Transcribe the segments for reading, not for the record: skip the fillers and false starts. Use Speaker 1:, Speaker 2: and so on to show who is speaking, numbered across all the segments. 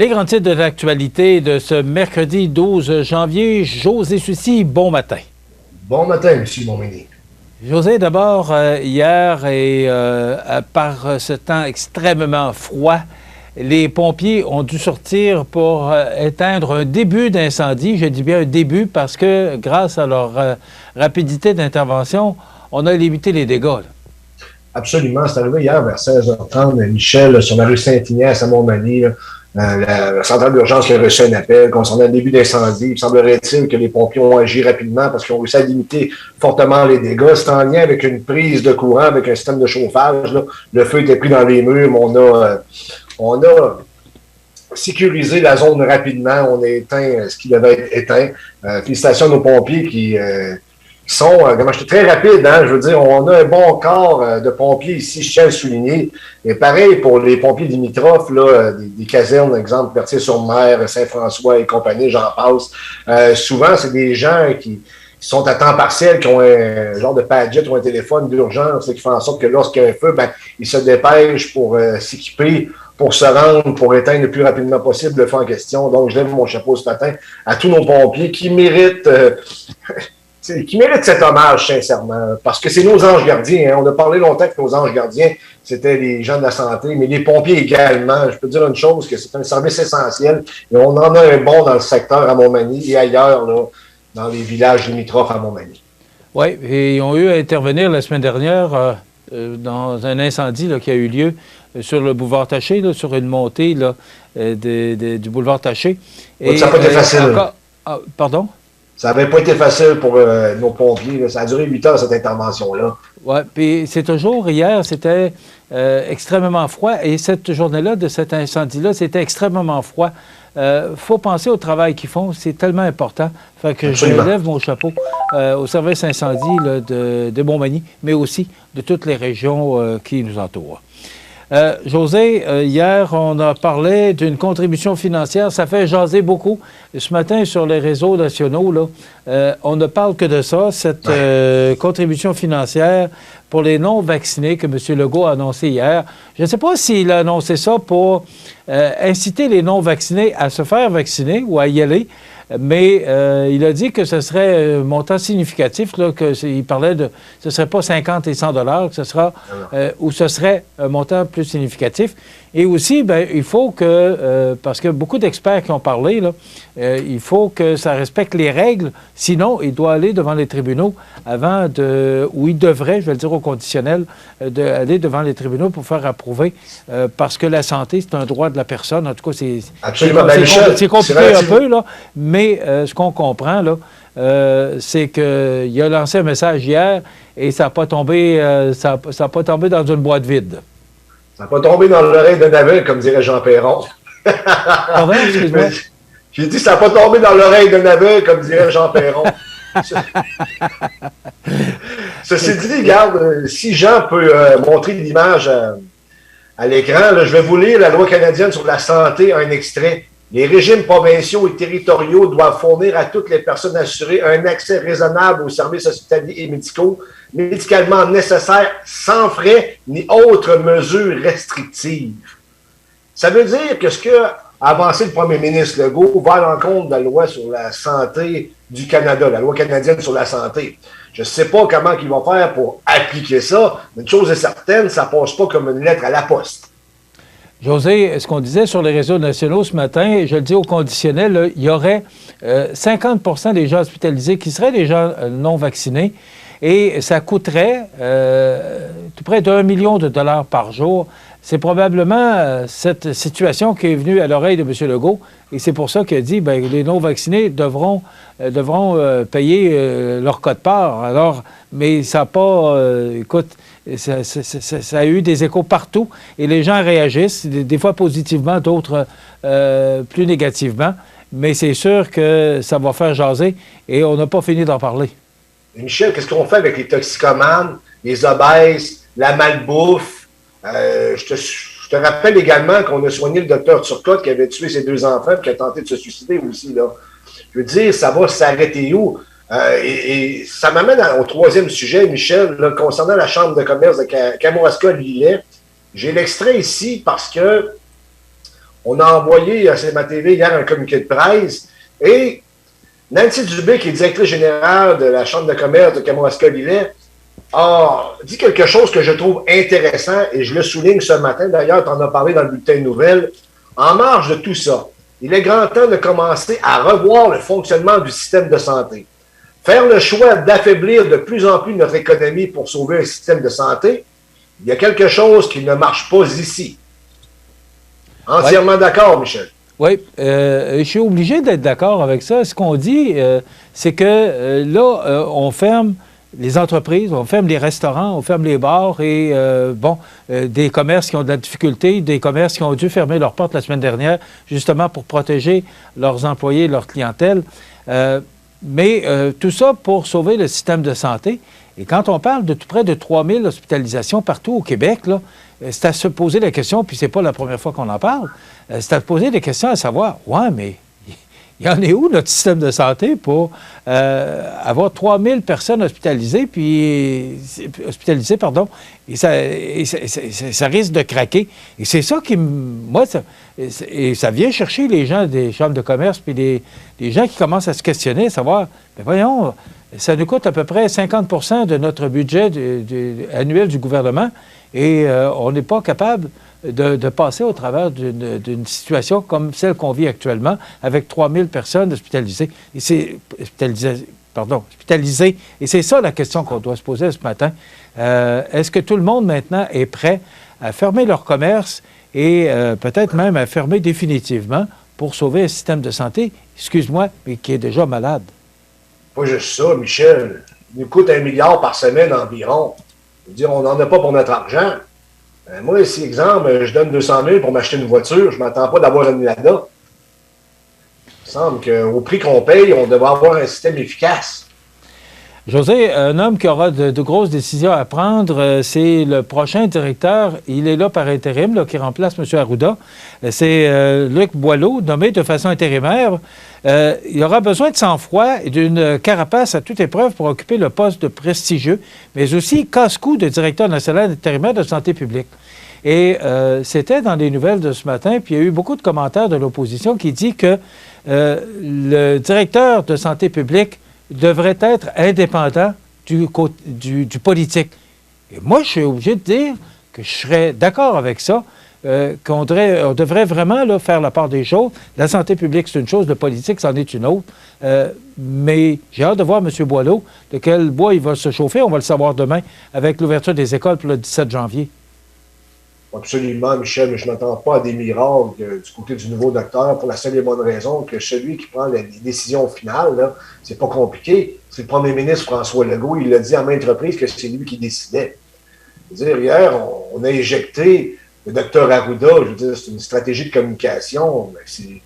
Speaker 1: Les grands titres de l'actualité de ce mercredi 12 janvier. José Sucy, bon matin.
Speaker 2: Bon matin, M. Montmagny.
Speaker 1: José, d'abord, hier, et par ce temps extrêmement froid, les pompiers ont dû sortir pour éteindre un début d'incendie. Je dis bien un début parce que, grâce à leur rapidité d'intervention, on a limité les dégâts. Là.
Speaker 2: Absolument. C'est arrivé hier vers 16h30, Michel, sur la rue Saint-Ignace à Montmagny. La centrale d'urgence qui a reçu un appel concernant le début d'incendie. Il semblerait-il que les pompiers ont agi rapidement parce qu'ils ont réussi à limiter fortement les dégâts. C'est en lien avec une prise de courant, avec un système de chauffage. Là. Le feu était pris dans les murs, mais on a sécurisé la zone rapidement. On a éteint ce qui devait être éteint. Félicitations à nos pompiers qui sont, comment je dis, très rapides, hein? Je veux dire, on a un bon corps de pompiers ici, je tiens à le souligner. Et pareil pour les pompiers limitrophes, là, des casernes, exemple, Berthier-sur-Mer, Saint-François et compagnie, j'en passe. Souvent, c'est des gens qui sont à temps partiel, qui ont un genre de padget ou un téléphone d'urgence, qui fait en sorte que lorsqu'il y a un feu, ben, ils se dépêchent pour s'équiper, pour se rendre, pour éteindre le plus rapidement possible le feu en question. Donc, je lève mon chapeau ce matin à tous nos pompiers qui méritent cet hommage, sincèrement, parce que c'est nos anges gardiens. Hein. On a parlé longtemps que nos anges gardiens, c'était les gens de la santé, mais les pompiers également. Je peux dire une chose, que c'est un service essentiel, et on en a un bon dans le secteur à Montmagny et ailleurs, là, dans les villages limitrophes à Montmagny.
Speaker 1: Oui, et ils ont eu à intervenir la semaine dernière dans un incendie là, qui a eu lieu sur le boulevard Taché, là, sur une montée là, du boulevard Taché.
Speaker 2: Et, ça n'a pas été facile.
Speaker 1: Pardon?
Speaker 2: Ça n'avait pas été facile pour nos pompiers. Là. Ça a duré 8 heures, cette intervention-là.
Speaker 1: Oui, puis c'est toujours, hier, c'était extrêmement froid. Et cette journée-là, de cet incendie-là, c'était extrêmement froid. Faut penser au travail qu'ils font. C'est tellement important. Fait que
Speaker 2: Absolument.
Speaker 1: je lève mon chapeau au service incendie là, de Montmagny, mais aussi de toutes les régions qui nous entourent. José, hier, on a parlé d'une contribution financière. Ça fait jaser beaucoup. Ce matin, sur les réseaux nationaux, là, on ne parle que de ça, cette contribution financière pour les non-vaccinés que M. Legault a annoncé hier. Je ne sais pas s'il a annoncé ça pour inciter les non-vaccinés à se faire vacciner ou à y aller, mais il a dit que ce serait un montant significatif, là, il parlait de, ce ne serait pas 50 et 100 que ce sera, ou ce serait un montant plus significatif. Et aussi, bien, il faut que, parce que beaucoup d'experts qui ont parlé, là, il faut que ça respecte les règles, sinon il doit aller devant les tribunaux avant de, ou il devrait, je vais le dire au conditionnel, d'aller devant les tribunaux pour faire approuver, parce que la santé, c'est un droit de la personne. En tout cas, c'est compliqué un peu, là, mais ce qu'on comprend, là, c'est qu'il a lancé un message hier et ça n'a pas tombé, ça a pas tombé dans une boîte vide.
Speaker 2: Ça n'a pas tombé dans l'oreille d'un aveugle, comme dirait Jean Perron.
Speaker 1: Pardon, excuse-moi.
Speaker 2: J'ai dit, ça n'a pas tombé dans l'oreille d'un aveugle, comme dirait Jean Perron. Ceci dit, regarde, si Jean peut montrer l'image à l'écran, là, je vais vous lire la loi canadienne sur la santé, un extrait. Les régimes provinciaux et territoriaux doivent fournir à toutes les personnes assurées un accès raisonnable aux services hospitaliers et médicaux, médicalement nécessaires, sans frais ni autres mesures restrictives. Ça veut dire que ce qu'a avancé le premier ministre Legault va à l'encontre de la loi sur la santé du Canada, la loi canadienne sur la santé. Je ne sais pas comment ils vont faire pour appliquer ça, mais une chose est certaine, ça ne passe pas comme une lettre à la poste.
Speaker 1: José, ce qu'on disait sur les réseaux nationaux ce matin, je le dis au conditionnel, là, il y aurait 50 des gens hospitalisés qui seraient des gens non vaccinés et ça coûterait tout près d'1 million de dollars par jour. C'est probablement cette situation qui est venue à l'oreille de M. Legault et c'est pour ça qu'il a dit que les non-vaccinés devront payer leur quote-part. Alors, mais ça n'a pas... écoute, ça a eu des échos partout et les gens réagissent, des fois positivement, d'autres plus négativement. Mais c'est sûr que ça va faire jaser et on n'a pas fini d'en parler.
Speaker 2: Michel, qu'est-ce qu'on fait avec les toxicomanes, les obèses, la malbouffe? Je te rappelle également qu'on a soigné le docteur Turcotte qui avait tué ses 2 enfants et qui a tenté de se suicider aussi. Là. Je veux dire, ça va s'arrêter où? Et ça m'amène au 3e sujet, Michel, là, concernant la Chambre de commerce de Kamouraska-Lillet. J'ai l'extrait ici parce que On a envoyé à CMA-TV hier un communiqué de presse et Nancy Dubé, qui est directrice générale de la Chambre de commerce de Kamouraska-Lillet, a dit quelque chose que je trouve intéressant et je le souligne ce matin. D'ailleurs, tu en as parlé dans le bulletin de nouvelles. En marge de tout ça, il est grand temps de commencer à revoir le fonctionnement du système de santé. Faire le choix d'affaiblir de plus en plus notre économie pour sauver un système de santé, il y a quelque chose qui ne marche pas ici. Entièrement d'accord, Michel.
Speaker 1: Oui, je suis obligé d'être d'accord avec ça. Ce qu'on dit, c'est que là, on ferme les entreprises, on ferme les restaurants, on ferme les bars et, des commerces qui ont de la difficulté, des commerces qui ont dû fermer leurs portes la semaine dernière, justement pour protéger leurs employés, leur clientèle. Mais tout ça pour sauver le système de santé. Et quand on parle de tout près de 3000 hospitalisations partout au Québec, là, c'est à se poser la question, puis c'est pas la première fois qu'on en parle, c'est à se poser des questions à savoir, ouais, mais il y en est où notre système de santé pour avoir 3000 personnes hospitalisées, et ça risque de craquer. Et c'est ça qui, moi, ça vient chercher les gens des chambres de commerce, puis les gens qui commencent à se questionner, à savoir, mais voyons, ça nous coûte à peu près 50 de notre budget annuel du gouvernement, et on n'est pas capable de passer au travers d'une situation comme celle qu'on vit actuellement, avec 3000 personnes hospitalisées. Hospitalisées. Et c'est ça la question qu'on doit se poser ce matin. Est-ce que tout le monde maintenant est prêt à fermer leur commerce et peut-être même à fermer définitivement pour sauver un système de santé, excuse-moi, mais qui est déjà malade?
Speaker 2: Pas juste ça, Michel. Il nous coûte 1 milliard par semaine environ. Je veux dire, on n'en a pas pour notre argent. Moi, si, exemple, je donne 200 000 pour m'acheter une voiture, je ne m'attends pas d'avoir une Lada. Il me semble qu'au prix qu'on paye, on devrait avoir un système efficace.
Speaker 1: José, un homme qui aura de grosses décisions à prendre, c'est le prochain directeur. Il est là par intérim, là, qui remplace M. Arruda. C'est Luc Boileau, nommé de façon intérimaire. Il aura besoin de sang-froid et d'une carapace à toute épreuve pour occuper le poste de prestigieux, mais aussi casse-cou de directeur national intérimaire de santé publique. Et c'était dans les nouvelles de ce matin, puis il y a eu beaucoup de commentaires de l'opposition qui dit que le directeur de santé publique devrait être indépendant du politique. Et moi, je suis obligé de dire que je serais d'accord avec ça, qu'on devrait vraiment là, faire la part des choses. La santé publique, c'est une chose, le politique, c'en est une autre. Mais j'ai hâte de voir M. Boileau, de quel bois il va se chauffer. On va le savoir demain avec l'ouverture des écoles pour le 17 janvier.
Speaker 2: Absolument, Michel, mais je ne m'attends pas à des miracles du côté du nouveau docteur pour la seule et bonne raison que celui qui prend les décisions finales, c'est pas compliqué. C'est le premier ministre François Legault. Il l'a dit à maintes reprises que c'est lui qui décidait. Je veux dire, hier, on a éjecté le docteur Arruda. Je veux dire, c'est une stratégie de communication. C'est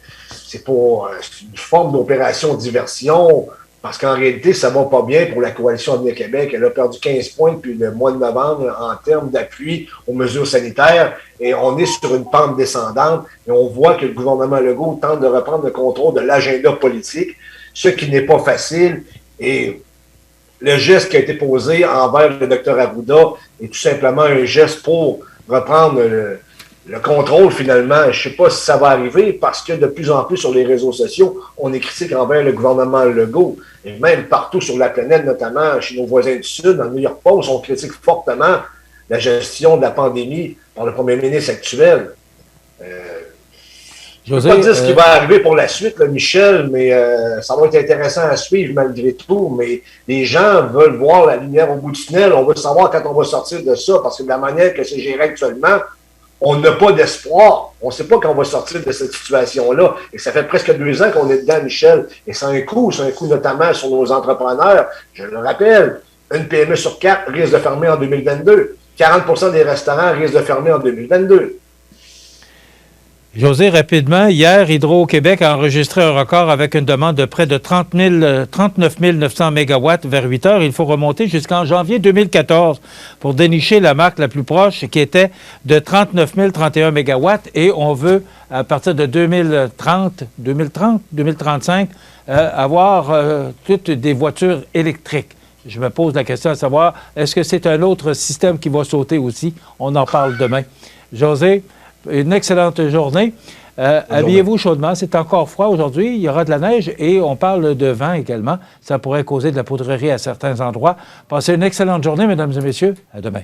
Speaker 2: une forme d'opération diversion. Parce qu'en réalité, ça ne va pas bien pour la Coalition Avenir Québec. Elle a perdu 15 points depuis le mois de novembre en termes d'appui aux mesures sanitaires. Et on est sur une pente descendante. Et on voit que le gouvernement Legault tente de reprendre le contrôle de l'agenda politique, ce qui n'est pas facile. Et le geste qui a été posé envers le docteur Arruda est tout simplement un geste pour reprendre le contrôle, finalement. Je ne sais pas si ça va arriver parce que de plus en plus sur les réseaux sociaux, on est critique envers le gouvernement Legault. Et même partout sur la planète, notamment chez nos voisins du Sud, dans le New York Post, on critique fortement la gestion de la pandémie par le premier ministre actuel. Je ne peux pas dire ce qui va arriver pour la suite, là, Michel, mais ça va être intéressant à suivre malgré tout. Mais les gens veulent voir la lumière au bout du tunnel. On veut savoir quand on va sortir de ça parce que de la manière que c'est géré actuellement, on n'a pas d'espoir. On ne sait pas quand on va sortir de cette situation-là. Et ça fait presque 2 ans qu'on est dedans, Michel. Et c'est un coût notamment sur nos entrepreneurs. Je le rappelle, une PME sur 4 risque de fermer en 2022. 40 des restaurants risquent de fermer en 2022.
Speaker 1: José, rapidement, hier, Hydro-Québec a enregistré un record avec une demande de près de 39 900 mégawatts vers 8 heures. Il faut remonter jusqu'en janvier 2014 pour dénicher la marque la plus proche qui était de 39 031 mégawatts. Et on veut, à partir de 2035, avoir toutes des voitures électriques. Je me pose la question à savoir, est-ce que c'est un autre système qui va sauter aussi? On en parle demain. José, une excellente journée. Habillez-vous chaudement. C'est encore froid aujourd'hui. Il y aura de la neige et on parle de vent également. Ça pourrait causer de la poudrerie à certains endroits. Passez une excellente journée, mesdames et messieurs. À demain.